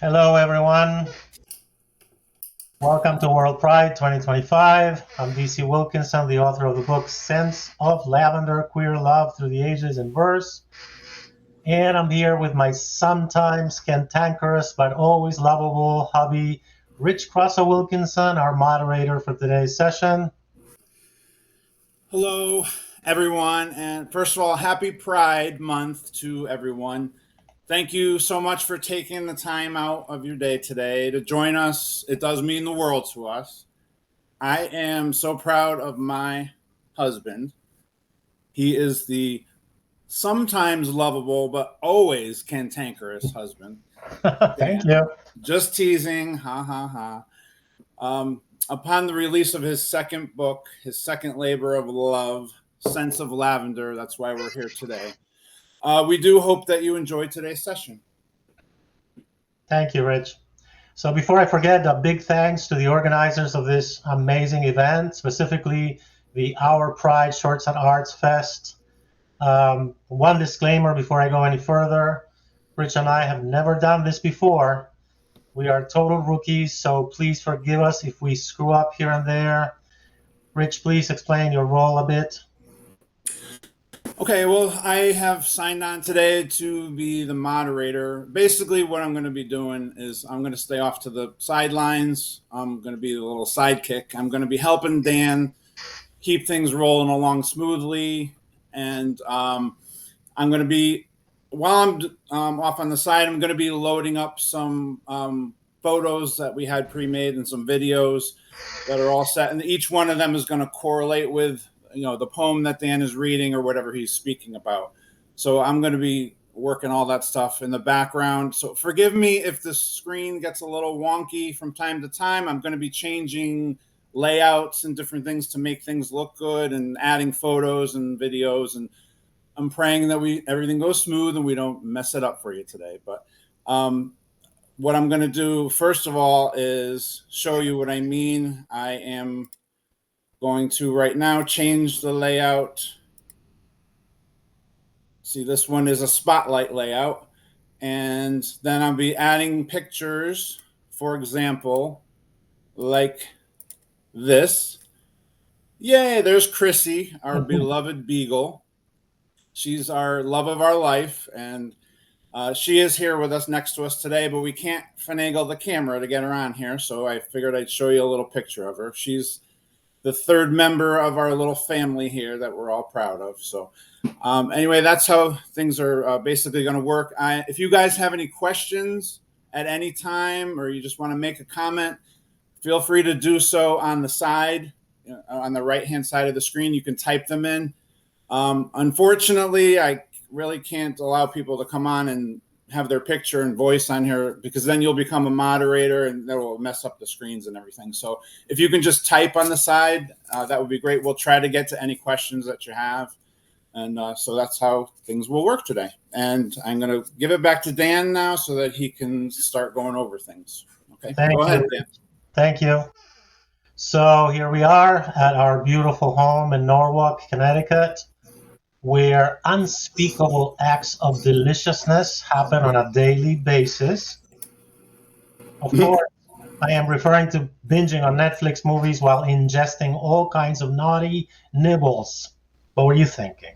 Hello, everyone. Welcome to WorldPride 2025. I'm DC Wilkinson, the author of the book Sense of Lavender, Queer Love Through the Ages in Verse. And I'm here with my sometimes cantankerous but always lovable hubby, Rich Crosser Wilkinson, our moderator for today's session. Hello, everyone. And first of all, happy Pride Month to everyone. Thank you so much for taking the time out of your day today to join us. It does mean the world to us. I am so proud of my husband. He is the sometimes lovable but always cantankerous husband. Thank you. Just teasing, ha ha ha. Upon the release of his second book, his second labor of love, Sense of Lavender, that's why we're here today. We do hope that you enjoyed today's session. Thank you, Rich. So before I forget, a big thanks to the organizers of this amazing event, specifically the Our Pride Shorts and Arts Fest. One disclaimer before I go any further. Rich and I have never done this before. We are total rookies, so please forgive us if we screw up here and there. Rich, please explain your role a bit. Okay, well, I have signed on today to be the moderator. Basically, what I'm going to be doing is I'm going to stay off to the sidelines. I'm going to be a little sidekick. I'm going to be helping Dan keep things rolling along smoothly. And I'm going to be, while I'm off on the side, I'm going to be loading up some photos that we had pre-made and some videos that are all set. And each one of them is going to correlate with the poem that Dan is reading or whatever he's speaking about. So I'm going to be working all that stuff in the background. So forgive me if the screen gets a little wonky from time to time. I'm going to be changing layouts and different things to make things look good and adding photos and videos. And I'm praying that everything goes smooth and we don't mess it up for you today. But what I'm going to do, first of all, is show you what I mean. I am going to right now change the layout. See, this one is a spotlight layout. And then I'll be adding pictures, for example, like this. Yay, there's Chrissy, our beloved beagle. She's our love of our life. And she is here with us next to us today, but we can't finagle the camera to get her on here. So I figured I'd show you a little picture of her. She's the third member of our little family here that we're all proud of. So anyway, that's how things are basically going to work. If you guys have any questions at any time or you just want to make a comment, feel free to do so on the side, on the right-hand side of the screen. You can type them in. Unfortunately, I really can't allow people to come on and have their picture and voice on here because then you'll become a moderator and that will mess up the screens and everything. So if you can just type on the side, that would be great. We'll try to get to any questions that you have. And so that's how things will work today. And I'm going to give it back to Dan now so that he can start going over things. Okay, go ahead, Dan. Thank you. So here we are at our beautiful home in Norwalk, Connecticut, where unspeakable acts of deliciousness happen on a daily basis. Of course, I am referring to binging on Netflix movies while ingesting all kinds of naughty nibbles. What were you thinking?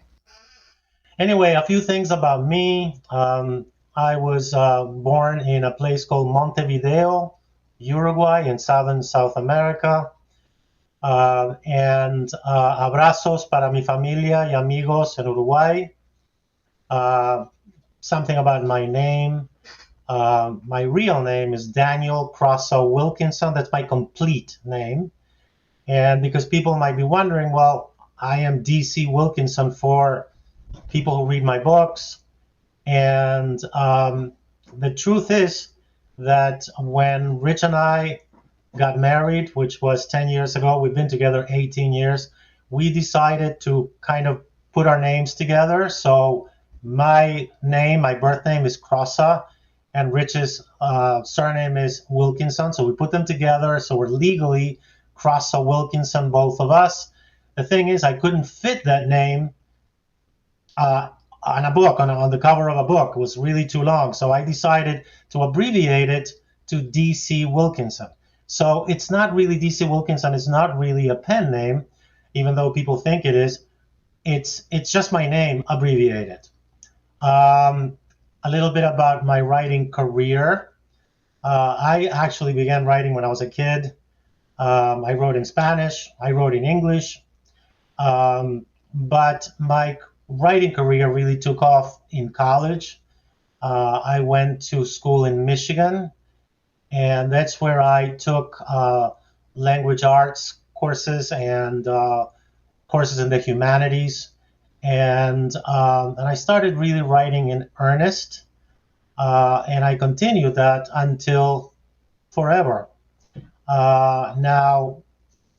Anyway, a few things about me. I was born in a place called Montevideo, Uruguay, in southern South America. And abrazos para mi familia y amigos en Uruguay. Something about my name. My real name is Daniel Crosser Wilkinson. That's my complete name. And because people might be wondering, well, I am DC Wilkinson for people who read my books. And the truth is that when Rich and I got married, which was 10 years ago, we've been together 18 years, we decided to kind of put our names together. So my name, my birth name is Crosser, and Rich's surname is Wilkinson. So we put them together. So we're legally Crosser Wilkinson, both of us. The thing is, I couldn't fit that name on a book, on the cover of a book. It was really too long. So I decided to abbreviate it to DC Wilkinson. So it's not really DC Wilkinson. It's not really a pen name, even though people think it is. It's just my name abbreviated. A little bit about my writing career. I actually began writing when I was a kid. I wrote in Spanish. I wrote in English. But my writing career really took off in college. I went to school in Michigan, and that's where I took language arts courses and courses in the humanities, and I started really writing in earnest, and I continued that until forever. Now,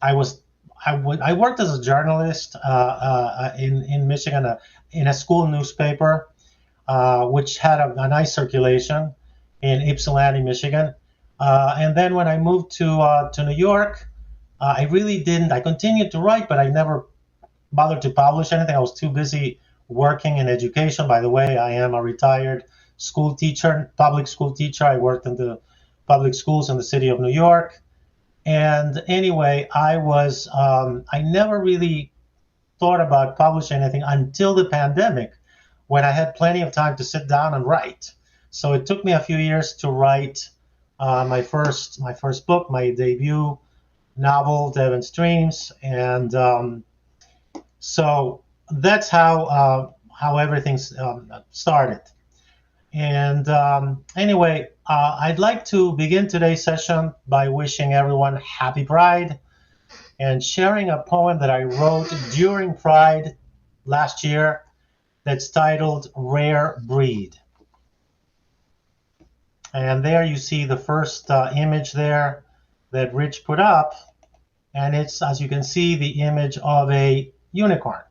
I was I worked as a journalist in Michigan in a school newspaper, which had a nice circulation in Ypsilanti, Michigan. And then when I moved to New York, I really didn't. I continued to write, but I never bothered to publish anything. I was too busy working in education. By the way, I am a retired school teacher, public school teacher. I worked in the public schools in the city of New York. And anyway, I never really thought about publishing anything until the pandemic, when I had plenty of time to sit down and write. So it took me a few years to write my first book, my debut novel, Devon Streams, and so that's how everything started. And anyway, I'd like to begin today's session by wishing everyone happy Pride and sharing a poem that I wrote during Pride last year that's titled Rare Breed. And there you see the first image there that Rich put up. And it's, as you can see, the image of a unicorn,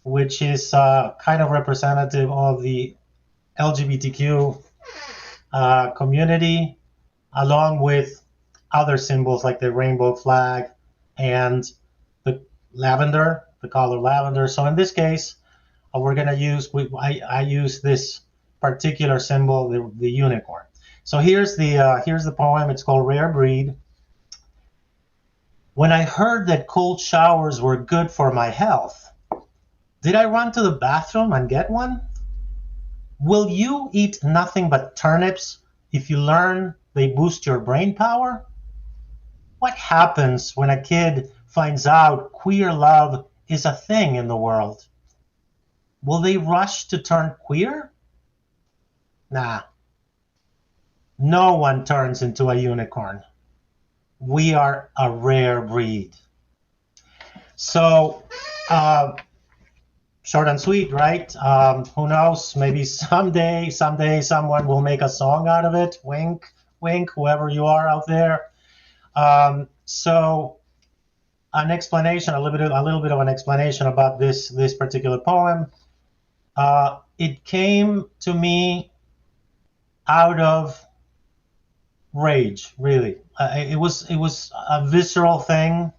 which is kind of representative of the LGBTQ community, along with other symbols like the rainbow flag and the lavender, the color lavender. So in this case, we're going to use, I use this particular symbol, the unicorn. So here's the poem. It's called Rare Breed. When I heard that cold showers were good for my health, did I run to the bathroom and get one? Will you eat nothing but turnips if you learn they boost your brain power? What happens when a kid finds out queer love is a thing in the world? Will they rush to turn queer? Nah. No one turns into a unicorn. We are a rare breed. So, short and sweet, right? Who knows? Maybe someday, someone will make a song out of it. Wink, wink, whoever you are out there. So, an explanation, a little bit of an explanation about this particular poem. It came to me out of rage, really. It was a visceral thing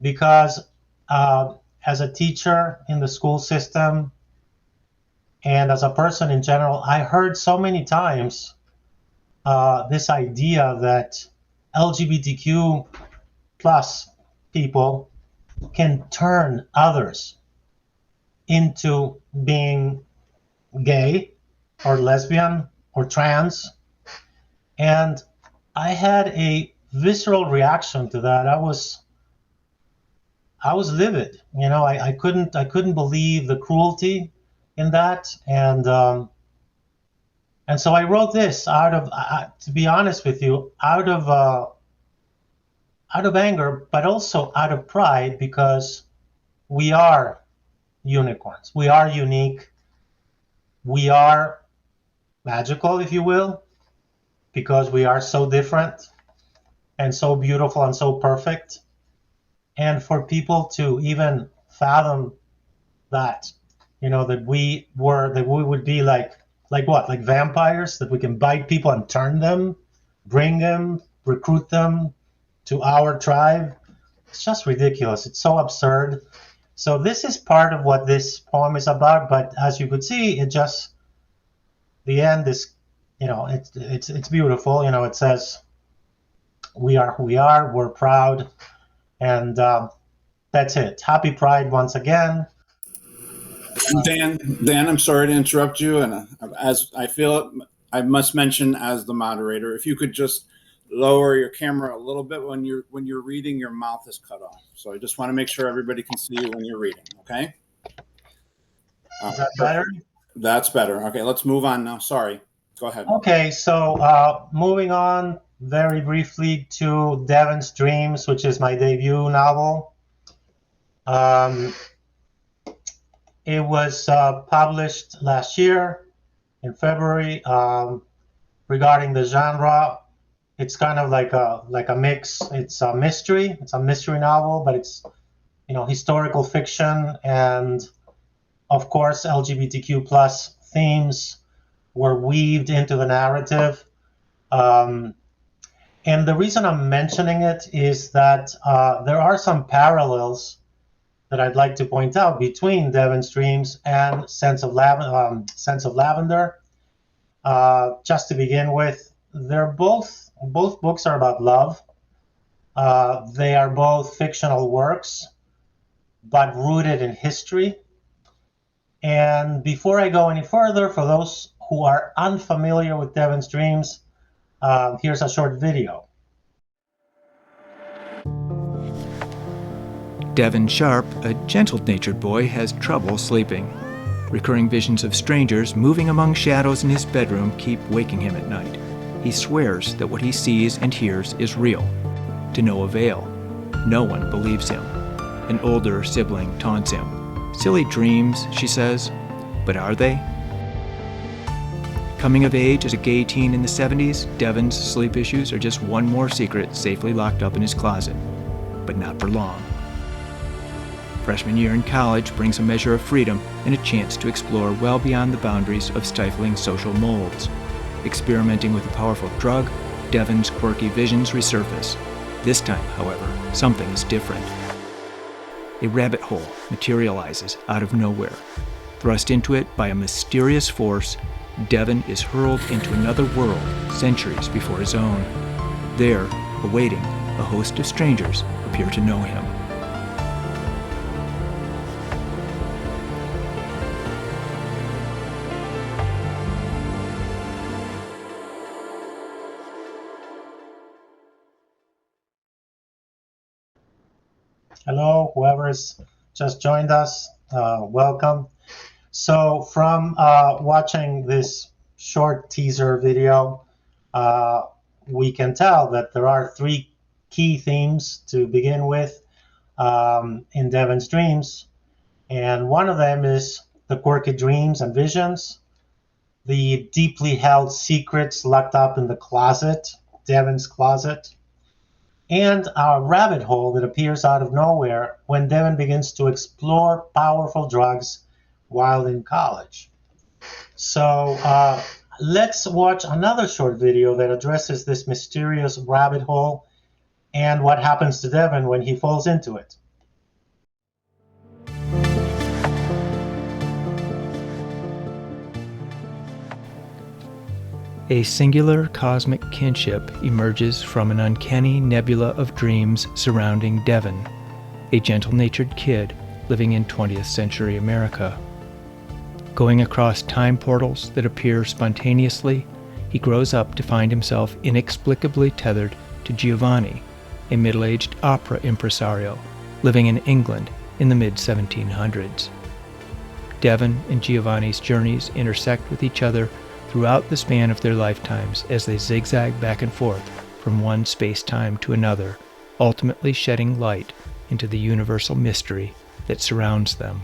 because as a teacher in the school system and as a person in general, I heard so many times this idea that LGBTQ plus people can turn others into being gay or lesbian or trans. And I had a visceral reaction to that. I was livid. You know, I couldn't believe the cruelty in that, and so I wrote this out of, to be honest with you, out of anger, but also out of pride, because we are unicorns. We are unique. We are magical, if you will, because we are so different and so beautiful and so perfect. And for people to even fathom that, you know, that we would be like what? Like vampires, that we can bite people and turn them, bring them, recruit them to our tribe. It's just ridiculous. It's so absurd. So this is part of what this poem is about, but as you could see, the end is, it's beautiful. It says, "We are who we are. We're proud," and that's it. Happy Pride once again. Dan, I'm sorry to interrupt you, and as I feel it, I must mention as the moderator, if you could just lower your camera a little bit when you're reading, your mouth is cut off. So I just want to make sure everybody can see you when you're reading. Okay. Is that better? That's better. Okay, let's move on now. Sorry. Go ahead. Okay, so moving on very briefly to Devon's Dreams, which is my debut novel. It was published last year in February. Regarding the genre, it's kind of like a mix. It's a mystery. It's a mystery novel, but it's historical fiction, and of course LGBTQ plus themes were weaved into the narrative. And the reason I'm mentioning it is that there are some parallels that I'd like to point out between Devon's Dreams and Sense of Lavender. Just to begin with, they're both books are about love. They are both fictional works, but rooted in history. And before I go any further, for those who are unfamiliar with Devon's Dreams, here's a short video. Devon Sharp, a gentle-natured boy, has trouble sleeping. Recurring visions of strangers moving among shadows in his bedroom keep waking him at night. He swears that what he sees and hears is real. To no avail. No one believes him. An older sibling taunts him. Silly dreams, she says. But are they? Coming of age as a gay teen in the 70s, Devon's sleep issues are just one more secret safely locked up in his closet. But not for long. Freshman year in college brings a measure of freedom and a chance to explore well beyond the boundaries of stifling social molds. Experimenting with a powerful drug, Devon's quirky visions resurface. This time, however, something is different. A rabbit hole materializes out of nowhere. Thrust into it by a mysterious force, Devon is hurled into another world centuries before his own. There, awaiting, a host of strangers appear to know him. Hello, whoever's just joined us, welcome. So from watching this short teaser video, we can tell that there are three key themes to begin with in Devon's Dreams. And one of them is the quirky dreams and visions, the deeply held secrets locked up in the closet, Devon's closet, and a rabbit hole that appears out of nowhere when Devon begins to explore powerful drugs while in college. So let's watch another short video that addresses this mysterious rabbit hole and what happens to Devon when he falls into it. A singular cosmic kinship emerges from an uncanny nebula of dreams surrounding Devon, a gentle-natured kid living in 20th century America. Going across time portals that appear spontaneously, he grows up to find himself inexplicably tethered to Giovanni, a middle-aged opera impresario living in England in the mid-1700s. Devon and Giovanni's journeys intersect with each other throughout the span of their lifetimes as they zigzag back and forth from one space-time to another, ultimately shedding light into the universal mystery that surrounds them.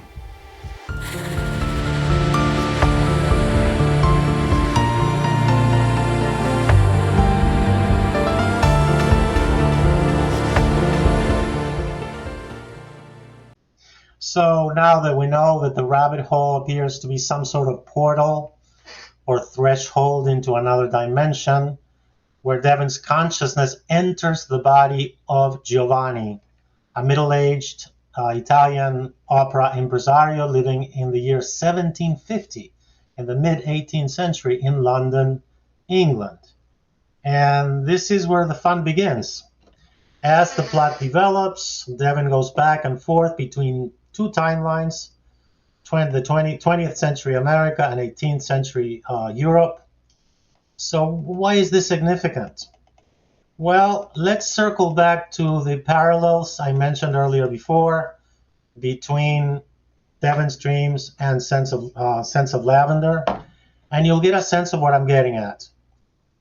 So now that we know that the rabbit hole appears to be some sort of portal or threshold into another dimension, where Devon's consciousness enters the body of Giovanni, a middle-aged Italian opera impresario living in the year 1750, in the mid 18th century, in London, England. And this is where the fun begins. As the plot develops, Devon goes back and forth between two timelines, the 20th century America and 18th century Europe. So why is this significant? Well, let's circle back to the parallels I mentioned earlier before between Devon's Dreams and Sense of Lavender, and you'll get a sense of what I'm getting at.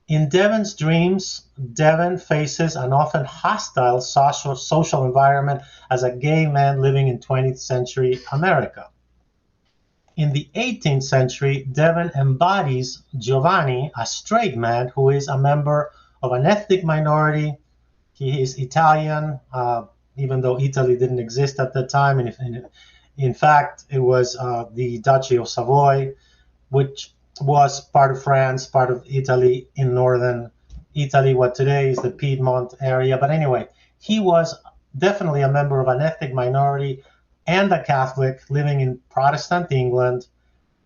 In Devon's Dreams, Devon faces an often hostile social environment as a gay man living in 20th century America. In the 18th century, Devon embodies Giovanni, a straight man who is a member of an ethnic minority. He is Italian, even though Italy didn't exist at the time. And in fact, it was the Duchy of Savoy, which was part of France, part of Italy, in northern Italy, what today is the Piedmont area. But anyway, he was definitely a member of an ethnic minority and a Catholic living in Protestant England.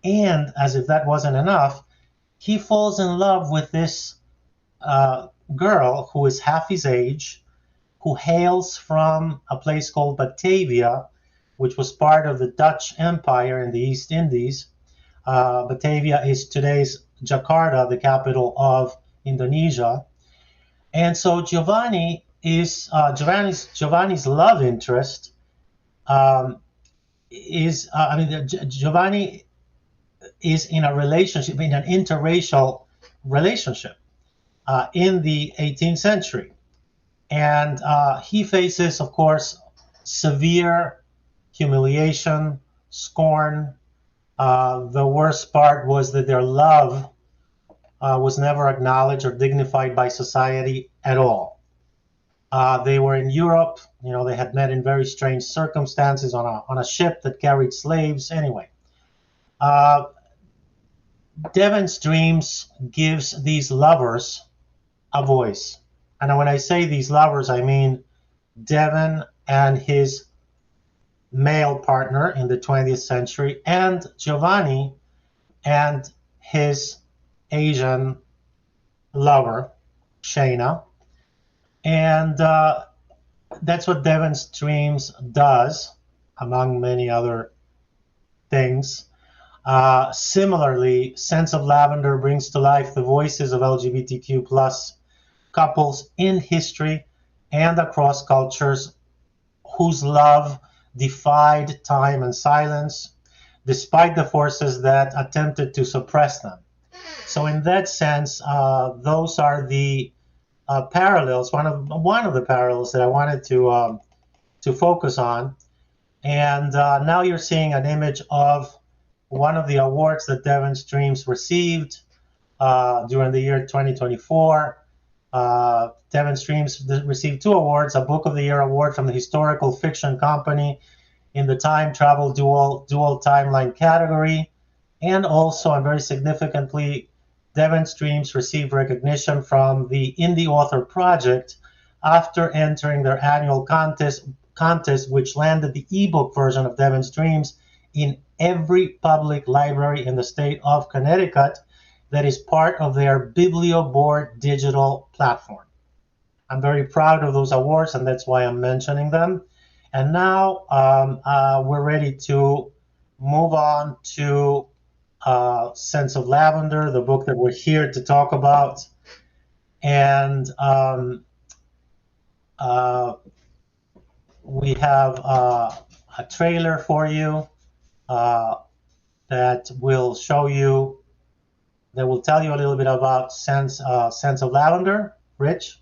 And as if that wasn't enough, he falls in love with this girl who is half his age, who hails from a place called Batavia, which was part of the Dutch Empire in the East Indies. Batavia is today's Jakarta, the capital of Indonesia. And so Giovanni's love interest Giovanni is in a relationship, in an interracial relationship in the 18th century. And he faces, of course, severe humiliation, scorn. The worst part was that their love was never acknowledged or dignified by society at all. They were in Europe. They had met in very strange circumstances on a ship that carried slaves. Anyway, Devon's Dreams gives these lovers a voice. And when I say these lovers, I mean Devon and his male partner in the 20th century, and Giovanni and his Asian lover, Shayna. And that's what Devon's Dreams does, among many other things. Similarly, Sense of Lavender brings to life the voices of LGBTQ plus couples in history and across cultures whose love defied time and silence, despite the forces that attempted to suppress them. So in that sense, those are the parallels, one of the parallels that I wanted to focus on. And now you're seeing an image of one of the awards that Devon's Dreams received during the year 2024. Devon's Dreams received 2 awards, a Book of the Year award from the Historical Fiction Company in the Time Travel Dual Timeline category, and also, and very significantly, Devon's Dreams received recognition from the Indie Author Project after entering their annual contest, which landed the ebook version of Devon's Dreams in every public library in the state of Connecticut that is part of their BiblioBoard digital platform. I'm very proud of those awards, and that's why I'm mentioning them. And now we're ready to move on to Sense of Lavender, the book that we're here to talk about. And we have a trailer for you that will show you, that will tell you a little bit about Sense of Lavender. Rich?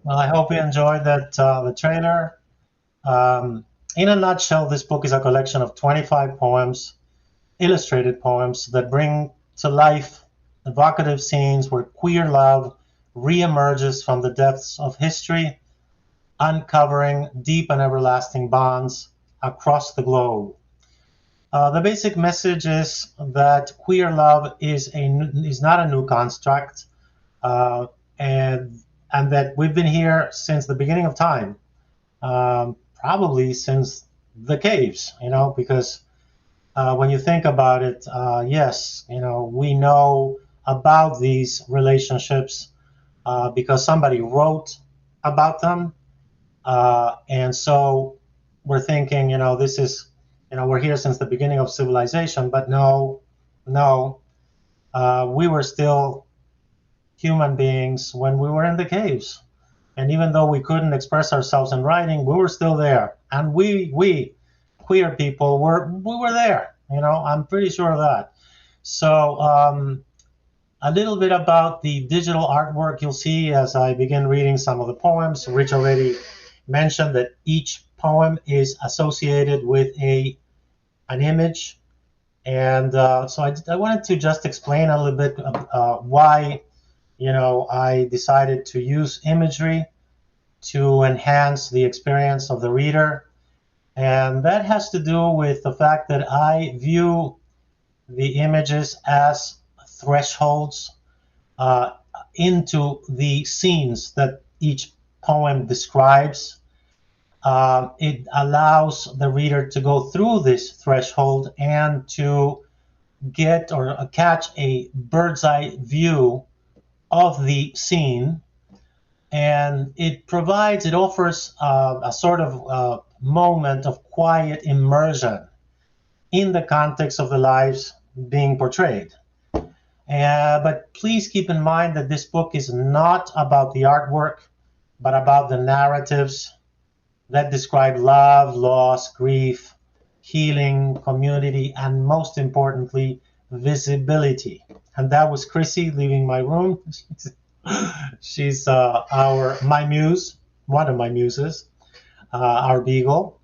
Well, I hope you enjoyed the trailer. Um, in a nutshell, this book is a collection of 25 poems, illustrated poems that bring to life evocative scenes where queer love reemerges from the depths of history, uncovering deep and everlasting bonds across the globe. The basic message is that queer love is not a new construct, uh, and and that we've been here since the beginning of time, probably since the caves. Because when you think about it, yes, we know about these relationships because somebody wrote about them, and so we're thinking, this is, we're here since the beginning of civilization, but no, no, we were still human beings when we were in the caves. And even though we couldn't express ourselves in writing, we were still there. And we queer people we were there. I'm pretty sure of that. So a little bit about the digital artwork you'll see as I begin reading some of the poems. Rich already mentioned that each poem is associated with an image. And so I wanted to just explain a little bit why, I decided to use imagery to enhance the experience of the reader. And that has to do with the fact that I view the images as thresholds uh, into the scenes that each poem describes. It allows the reader to go through this threshold and to get or catch a bird's eye view of the scene, and it offers a sort of moment of quiet immersion in the context of the lives being portrayed. But please keep in mind that this book is not about the artwork, but about the narratives that describe love, loss, grief, healing, community, and most importantly, visibility. And that was Chrissy leaving my room. She's my muse, one of my muses, our beagle.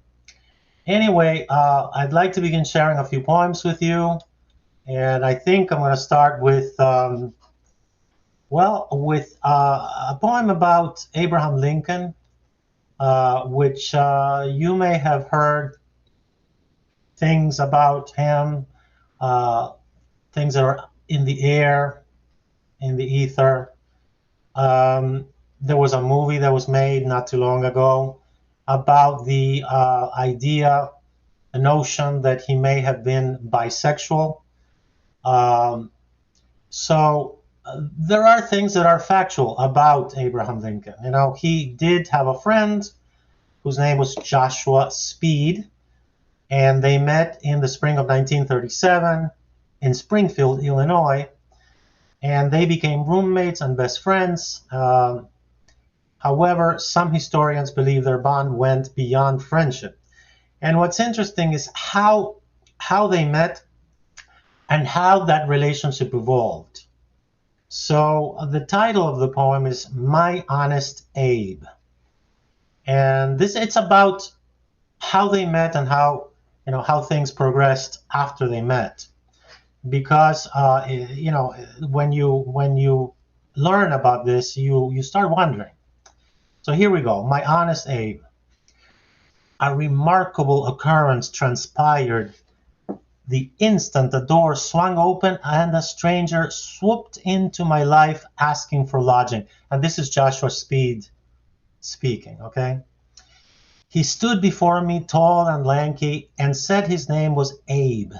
Anyway, I'd like to begin sharing a few poems with you, and I think I'm going to start with, a poem about Abraham Lincoln, which you may have heard things about him, uh, things that are in the air, in the ether. There was a movie that was made not too long ago about the idea, the notion that he may have been bisexual. Um, so there are things that are factual about Abraham Lincoln. He did have a friend whose name was Joshua Speed, and they met in the spring of 1937 in Springfield, Illinois, and they became roommates and best friends. However, some historians believe their bond went beyond friendship. And what's interesting is how they met and how that relationship evolved. So the title of the poem is My Honest Abe. And it's about how they met and how things progressed after they met. Because when you learn about this, you start wondering. So here we go. My Honest Abe. A remarkable occurrence transpired the instant the door swung open and a stranger swooped into my life asking for lodging. And this is Joshua Speed speaking, okay? He stood before me, tall and lanky, and said his name was Abe.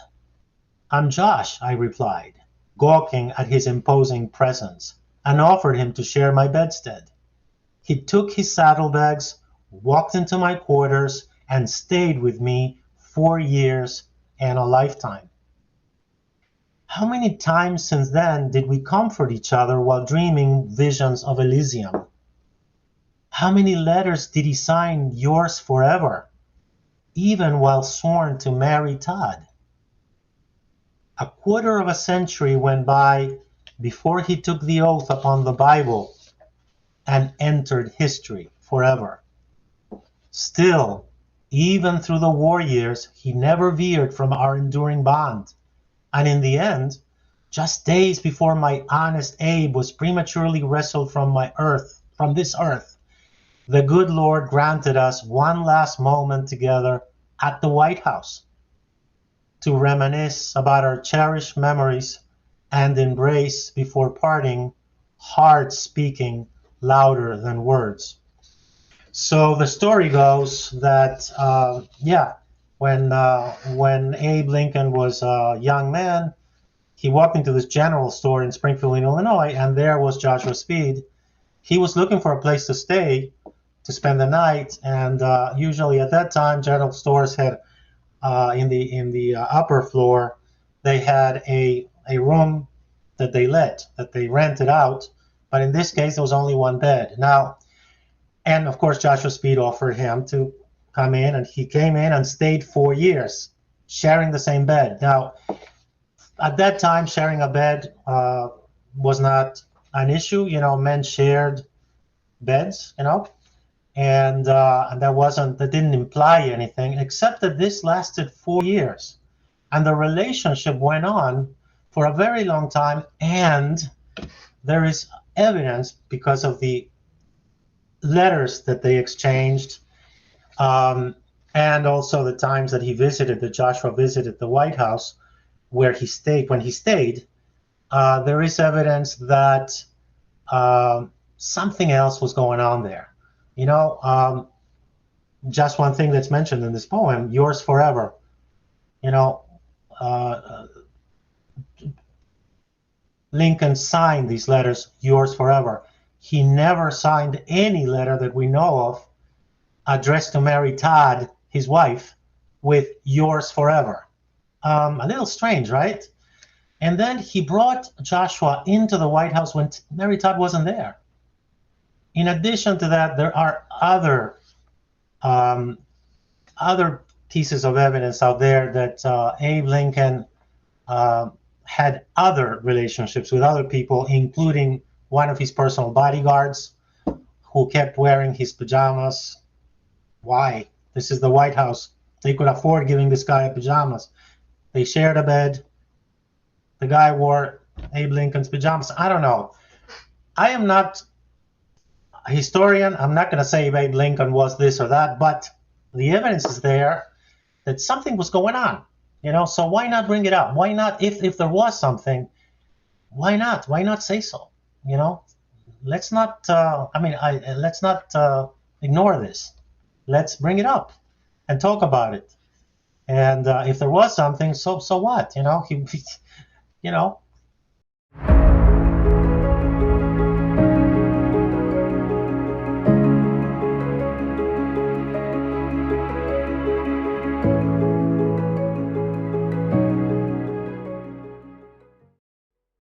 I'm Josh, I replied, gawking at his imposing presence, and offered him to share my bedstead. He took his saddlebags, walked into my quarters, and stayed with me 4 years and a lifetime. How many times since then did we comfort each other while dreaming visions of Elysium? How many letters did he sign yours forever, even while sworn to marry Todd? A quarter of a century went by before he took the oath upon the Bible, and entered history forever. Still, even through the war years, he never veered from our enduring bond. And in the end, just days before my honest Abe was prematurely wrestled from this earth, the good Lord granted us one last moment together at the White House to reminisce about our cherished memories and embrace before parting, hearts speaking louder than words. So the story goes that, when Abe Lincoln was a young man, he walked into this general store in Springfield, Illinois, and there was Joshua Speed. He was looking for a place to stay, to spend the night, and usually at that time, general stores had in the upper floor, they had a room that they rented out, but in this case, there was only one bed. Now, and of course, Joshua Speed offered him to come in, and he came in and stayed 4 years, sharing the same bed. Now, at that time, sharing a bed was not an issue. Men shared beds, and that didn't imply anything, except that this lasted 4 years, and the relationship went on for a very long time. And there is evidence because of the letters that they exchanged, and also the times that Joshua visited the White House, where he stayed. When he stayed, there is evidence that something else was going on there. Just one thing that's mentioned in this poem, yours forever. Lincoln signed these letters, yours forever. He never signed any letter that we know of addressed to Mary Todd, his wife, with yours forever. A little strange, right? And then he brought Joshua into the White House when Mary Todd wasn't there. In addition to that, there are other pieces of evidence out there that Abe Lincoln had other relationships with other people, including one of his personal bodyguards who kept wearing his pajamas. Why? This is the White House. They could afford giving this guy pajamas. They shared a bed. The guy wore Abe Lincoln's pajamas. I don't know. I am not a historian. I'm not going to say Abe Lincoln was this or that, but the evidence is there that something was going on. So why not bring it up? Why not, if there was something, why not? Why not say so? Let's not, let's not ignore this. Let's bring it up and talk about it. And if there was something, so what?